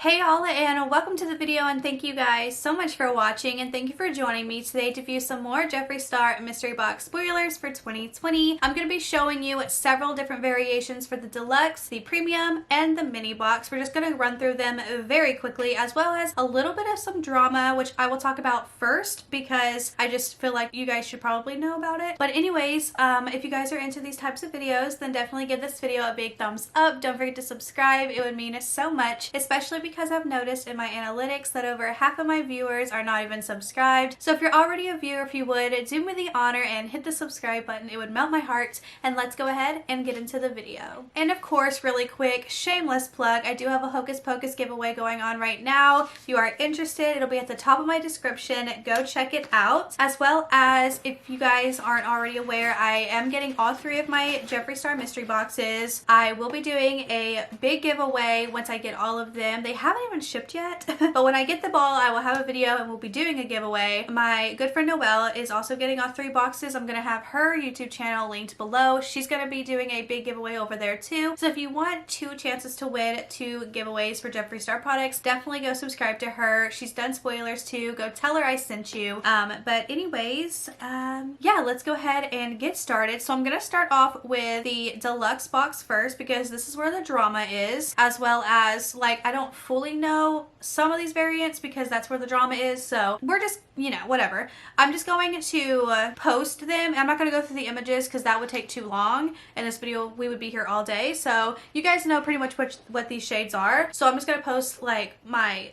Hey all, and welcome to the video, and thank you guys so much for watching, and thank you for joining me today to view some more Jeffree Star mystery box spoilers for 2020. I'm going to be showing you several different variations for the deluxe, the premium, and the mini box. We're just going to run through them very quickly, as well as a little bit of some drama, which I will talk about first because I just feel like you guys should probably know about it. But anyways, if you guys are into these types of videos, then definitely give this video a big thumbs up. Don't forget to subscribe. It would mean so much, especially because I've noticed in my analytics that over half of my viewers are not even subscribed. So if you're already a viewer, if you would, do me the honor and hit the subscribe button. It would melt my heart. And let's go ahead and get into the video. And of course, really quick, shameless plug, I do have a Hocus Pocus giveaway going on right now. If you are interested, it'll be at the top of my description. Go check it out. As well as, if you guys aren't already aware, I am getting all three of my Jeffree Star mystery boxes. I will be doing a big giveaway once I get all of them. They haven't even shipped yet, but when I get the ball, I will have a video and we'll be doing a giveaway. My good friend Noelle is also getting all three boxes. I'm gonna have her YouTube channel linked below. She's gonna be doing a big giveaway over there too. So if you want 2 chances to win 2 giveaways for Jeffree Star products, definitely go subscribe to her. She's done spoilers too. Go tell her I sent you. But anyways, yeah, let's go ahead and get started. So I'm gonna start off with the deluxe box first because this is where the drama is, as well as, like, I don't fully know some of these variants because that's where the drama is, so we're just, you know, whatever. I'm just going to post them. I'm not going to go through the images because that would take too long. In this video, we would be here all day, so you guys know pretty much what these shades are. So I'm just going to post like my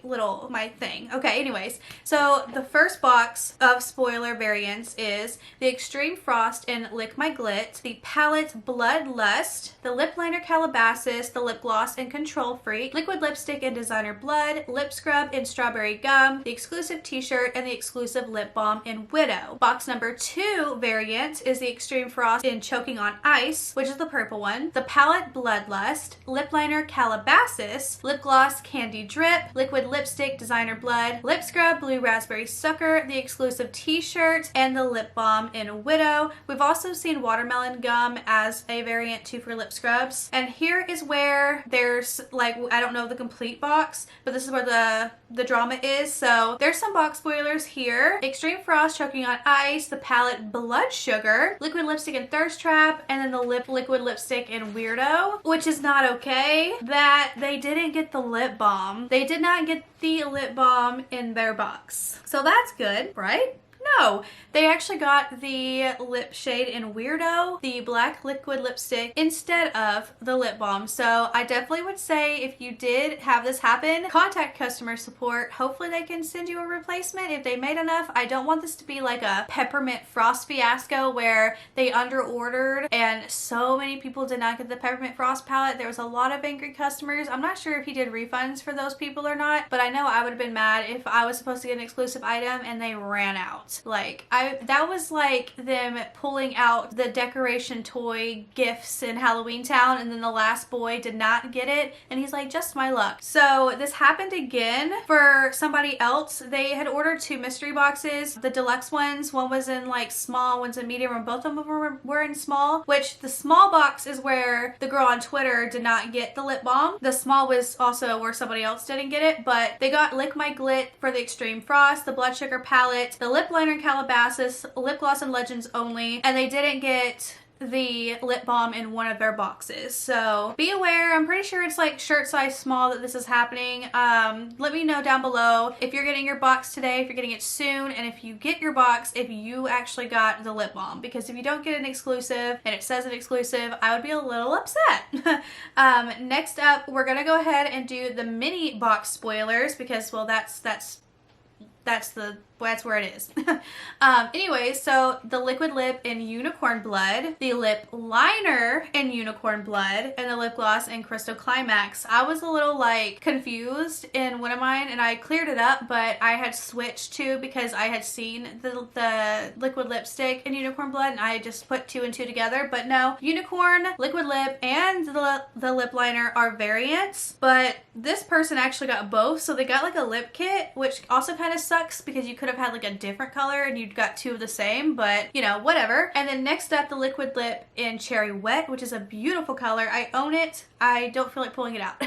thing. Okay, anyways, so the first box of spoiler variants is the Extreme Frost in Lick My Glit, the palette Bloodlust, the lip liner Calabasas, the lip gloss in Control Freak, liquid lipstick in Designer Blood, lip scrub in Strawberry Gum, the exclusive t-shirt, and the exclusive lip balm in Widow. Box number 2 variant is the Extreme Frost in Choking on Ice, which is the purple one, the palette Bloodlust, lip liner Calabasas, lip gloss Candy Drip, liquid lipstick Designer Blood, lip scrub Blue Raspberry Sucker, the exclusive t-shirt, and the lip balm in Widow. We've also seen Watermelon Gum as a variant too for lip scrubs. And here is where there's, like, I don't know the complete box, but this is where the drama is. So there's some box spoilers here. Extreme Frost Choking on Ice, the palette Blood Sugar, liquid lipstick in Thirst Trap, and then the liquid lipstick in Weirdo, which is not okay that they didn't get the lip balm. They did not get the lip balm in their box. So that's good, right? No, they actually got the lip shade in Weirdo, the black liquid lipstick, instead of the lip balm. So I definitely would say if you did have this happen, contact customer support. Hopefully they can send you a replacement if they made enough. I don't want this to be like a Peppermint Frost fiasco where they under-ordered and so many people did not get the Peppermint Frost palette. There was a lot of angry customers. I'm not sure if he did refunds for those people or not, but I know I would have been mad if I was supposed to get an exclusive item and they ran out. Like, that was like them pulling out the decoration toy gifts in Halloween Town, and then the last boy did not get it, and he's like, just my luck. So this happened again for somebody else. They had ordered 2 mystery boxes, the deluxe ones. One was in like small, one's in medium, and both of them were in small, which the small box is where the girl on Twitter did not get the lip balm. The small was also where somebody else didn't get it, but they got Lick My Glit for the Extreme Frost, the Blood Sugar palette, the lip liner Calabasas, lip gloss and Legends only, and they didn't get the lip balm in one of their boxes. So be aware. I'm pretty sure it's like shirt size small that this is happening. Let me know down below if you're getting your box today, if you're getting it soon, and if you get your box, if you actually got the lip balm. Because if you don't get an exclusive and it says an exclusive, I would be a little upset. Next up, we're gonna go ahead and do the mini box spoilers because, well, that's where it is. Anyways, so the liquid lip in Unicorn Blood, the lip liner in Unicorn Blood, and the lip gloss in Crystal Climax. I was a little like confused in one of mine and I cleared it up, but I had switched to because I had seen the liquid lipstick in Unicorn Blood and I just put 2 and 2 together. But no, Unicorn, liquid lip, and the lip liner are variants, but this person actually got both. So they got like a lip kit, which also kind of sucks because you could could have had like a different color and you'd got two of the same, but you know, whatever. And then next up, the liquid lip in Cherry Wet, which is a beautiful color. I own it. I don't feel like pulling it out.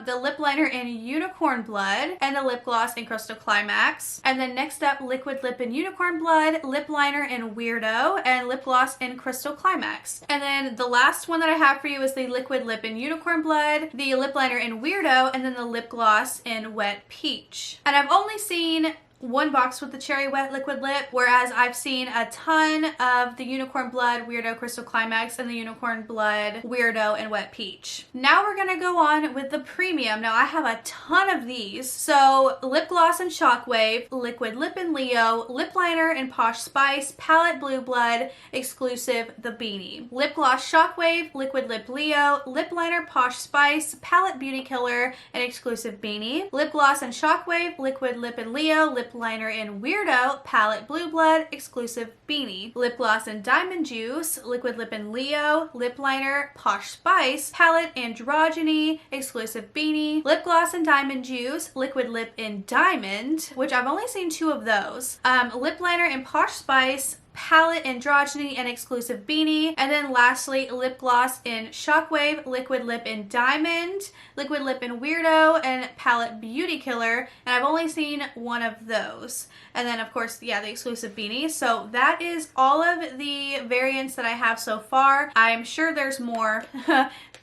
The lip liner in Unicorn Blood, and the lip gloss in Crystal Climax. And then next up, liquid lip in Unicorn Blood, lip liner in Weirdo, and lip gloss in Crystal Climax. And then the last one that I have for you is the liquid lip in Unicorn Blood, the lip liner in Weirdo, and then the lip gloss in Wet Peach. And I've only seen one box with the Cherry Wet liquid lip, whereas I've seen a ton of the Unicorn Blood, Weirdo, Crystal Climax, and the Unicorn Blood, Weirdo, and Wet Peach. Now we're gonna go on with the premium. Now I have a ton of these. So lip gloss in Shockwave, liquid lip in Leo, lip liner in Posh Spice, palette Blue Blood, exclusive the Beanie. Lip gloss Shockwave, liquid lip Leo, lip liner Posh Spice, palette Beauty Killer, and exclusive Beanie. Lip gloss in Shockwave, liquid lip in Leo, lip liner in Weirdo, palette Blue Blood, exclusive Beanie. Lip gloss in Diamond Juice, liquid lip in Leo, lip liner Posh Spice, palette Androgyny, exclusive Beanie. Lip gloss in Diamond Juice, liquid lip in Diamond, which I've only seen two of those. Lip liner in Posh Spice, palette Androgyny, and exclusive Beanie. And then lastly, lip gloss in Shockwave, liquid lip in Diamond, liquid lip in Weirdo, and palette Beauty Killer. And I've only seen one of those. And then of course, yeah, the exclusive Beanie. So that is all of the variants that I have so far. I'm sure there's more.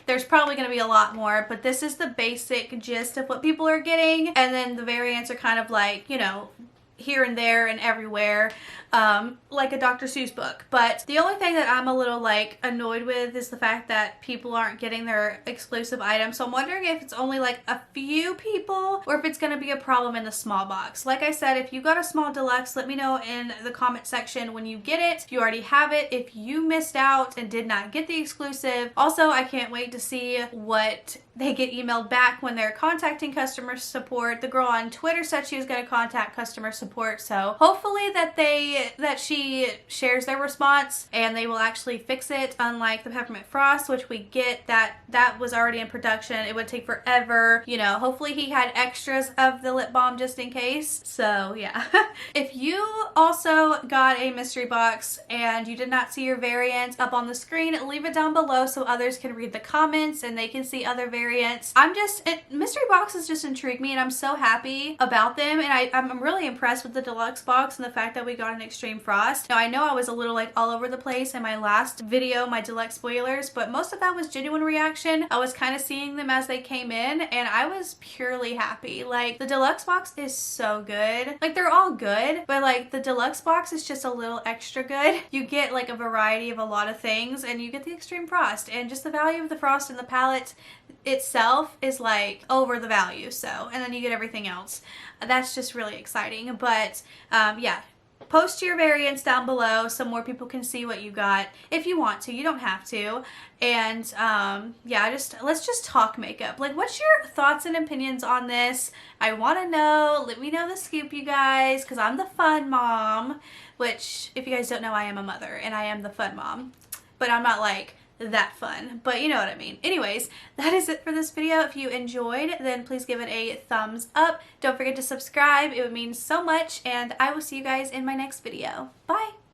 There's probably going to be a lot more, but this is the basic gist of what people are getting. And then the variants are kind of like, you know, here and there and everywhere, like a Dr. Seuss book. But the only thing that I'm a little like annoyed with is the fact that people aren't getting their exclusive items. So I'm wondering if it's only like a few people or if it's going to be a problem in the small box. Like I said, if you got a small deluxe, let me know in the comment section when you get it, if you already have it, if you missed out and did not get the exclusive. Also, I can't wait to see what they get emailed back when they're contacting customer support. The girl on Twitter said she was going to contact customer support, so hopefully that she shares their response and they will actually fix it, unlike the Peppermint Frost, which we get that was already in production. It would take forever. You know, hopefully he had extras of the lip balm just in case. So yeah. If you also got a mystery box and you did not see your variant up on the screen, leave it down below so others can read the comments and they can see other variants. Mystery boxes just intrigue me and I'm so happy about them, and I'm really impressed with the deluxe box and the fact that we got an extreme frost. Now I know I was a little like all over the place in my last video, my deluxe spoilers, but most of that was genuine reaction. I was kind of seeing them as they came in and I was purely happy. Like the deluxe box is so good. Like they're all good, but like the deluxe box is just a little extra good. You get like a variety of a lot of things and you get the extreme frost, and just the value of the frost in the palette itself is like over the value. So, and then you get everything else. That's just really exciting. But yeah, post your variants down below so more people can see what you got if you want to. You don't have to. And yeah, let's just talk makeup. Like, what's your thoughts and opinions on this? I want to know. Let me know the scoop, you guys, because I'm the fun mom, which if you guys don't know, I am a mother and I am the fun mom, but I'm not like that fun, but you know what I mean. Anyways, that is it for this video. If you enjoyed, then please give it a thumbs up. Don't forget to subscribe. It would mean so much, and I will see you guys in my next video. Bye!